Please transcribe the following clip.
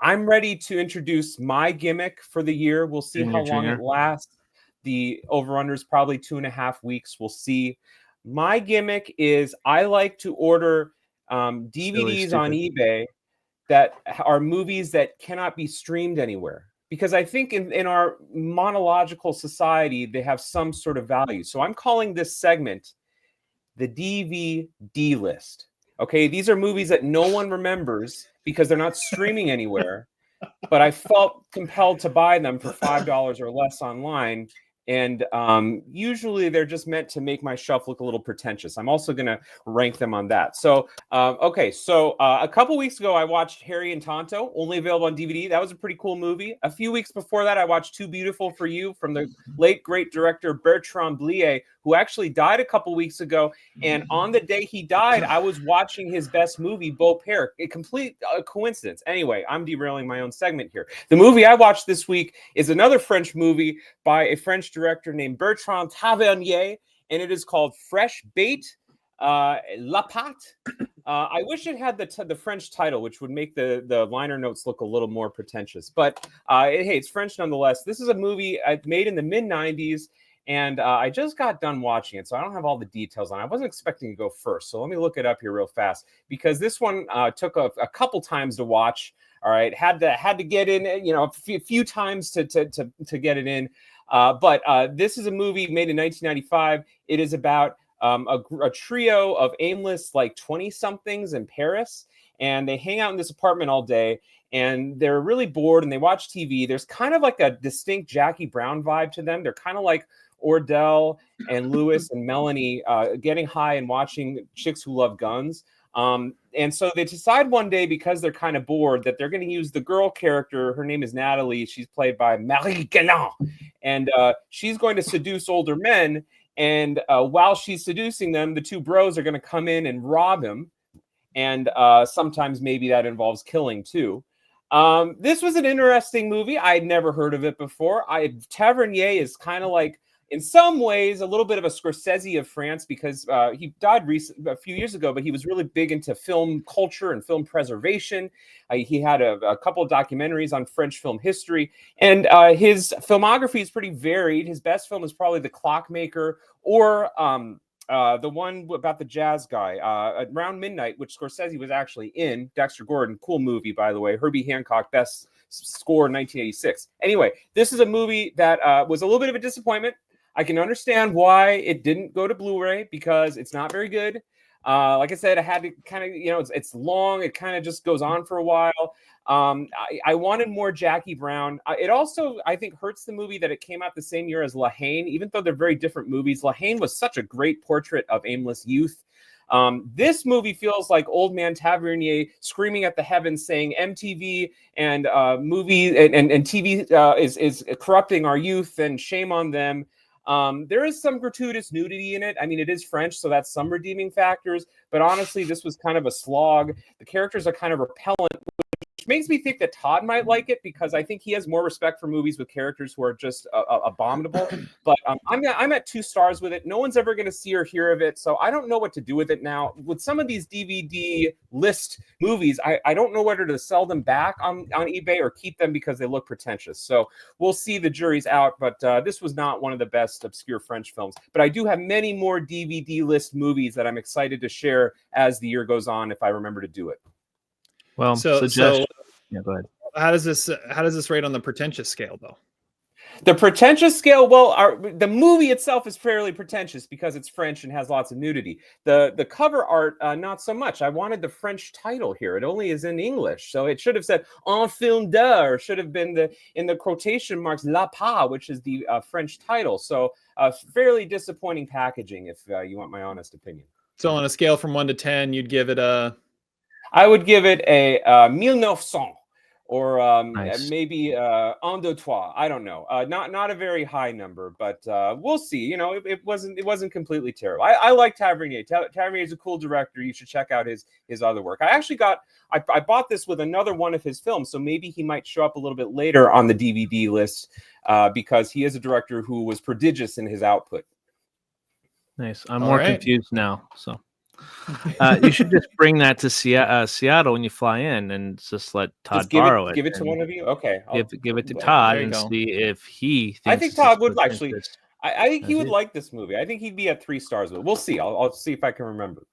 I'm ready to introduce my gimmick for the year. We'll see how long it lasts. The over-under is probably 2.5 weeks. We'll see. My gimmick is I like to order DVDs on eBay that are movies that cannot be streamed anywhere. Because I think in our monological society, they have some sort of value. So I'm calling this segment the DVD list. Okay, these are movies that no one remembers because they're not streaming anywhere. But I felt compelled to buy them for $5 or less online. And usually they're just meant to make my shelf look a little pretentious. I'm also going to rank them on that. So, okay. So a couple weeks ago, I watched Harry and Tonto, only available on DVD. That was a pretty cool movie. A few weeks before that, I watched Too Beautiful for You from the late, great director Bertrand Tavernier, who actually died a couple weeks ago. And on the day he died, I was watching his best movie, Beaupère. A complete coincidence. Anyway, I'm derailing my own segment here. The movie I watched this week is another French movie by a French director named Bertrand Tavernier, and it is called Fresh Bait, La Pâte. I wish it had the French title, which would make the liner notes look a little more pretentious. But hey, it's French nonetheless. This is a movie made in the mid-'90s, and I just got done watching it, so I don't have all the details on it. I wasn't expecting to go first, so let me look it up here real fast, because this one took a couple times to watch. All right, had to get in, a few times to get it in. But this is a movie made in 1995. It is about a trio of aimless, 20-somethings in Paris, and they hang out in this apartment all day, and they're really bored, and they watch TV. There's kind of like a distinct Jackie Brown vibe to them. They're kind of like Ordell and Lewis and Melanie getting high and watching Chicks Who Love Guns. And so they decide one day, because they're kind of bored, that they're going to use the girl character. Her name is Natalie. She's played by Marie Gillain. And she's going to seduce older men. And while she's seducing them, the two bros are going to come in and rob him. And sometimes maybe that involves killing too. This was an interesting movie. I had never heard of it before. Tavernier is kind of like, in some ways, a little bit of a Scorsese of France, because he died a few years ago, but he was really big into film culture and film preservation. He had a couple of documentaries on French film history, and his filmography is pretty varied. His best film is probably The Clockmaker, or the one about the jazz guy, Around Midnight, which Scorsese was actually in. Dexter Gordon, cool movie, by the way. Herbie Hancock, best score in 1986. Anyway, this is a movie that was a little bit of a disappointment. I can understand why it didn't go to Blu-ray, because it's not very good. Like I said, I had to kind of, it's long. It kind of just goes on for a while. I wanted more Jackie Brown. It also, I think, hurts the movie that it came out the same year as La Haine, even though they're very different movies. La Haine was such a great portrait of aimless youth. This movie feels like old man Tavernier screaming at the heavens, saying MTV and movie and TV is corrupting our youth, and shame on them. There is some gratuitous nudity in it. I mean, it is French, so that's some redeeming factors. But honestly, this was kind of a slog. The characters are kind of repellent, which makes me think that Todd might like it, because I think he has more respect for movies with characters who are just abominable. But I'm at 2 stars with it. No one's ever going to see or hear of it, so I don't know what to do with it now. With some of these DVD list movies, I don't know whether to sell them back on eBay or keep them because they look pretentious. So we'll see. The jury's out, but this was not one of the best obscure French films. But I do have many more DVD list movies that I'm excited to share as the year goes on, if I remember to do it. Well, so yeah, go ahead. How does this rate on the pretentious scale, though? The pretentious scale, well, the movie itself is fairly pretentious because it's French and has lots of nudity. The cover art, not so much. I wanted the French title here. It only is in English, so it should have said "Un film d'heure," or should have been in the quotation marks "La Pâte," which is the French title. So fairly disappointing packaging, if you want my honest opinion. So on a scale from 1 to 10, you'd give it a... I would give it a 1900. Or Nice. maybe un, deux, trois. I don't know. Not a very high number, but we'll see. It wasn't completely terrible. I like Tavernier. Tavernier is a cool director. You should check out his other work. I bought this with another one of his films, so maybe he might show up a little bit later on the DVD list because he is a director who was prodigious in his output. Nice. I'm more confused now. So You should just bring that to Seattle when you fly in, and just let Todd borrow it. Give it to one of you. Okay, give it to Todd and see if he thinks. I think Todd would actually. I think he would like this movie. I think he'd be at 3 stars with it. We'll see. I'll see if I can remember.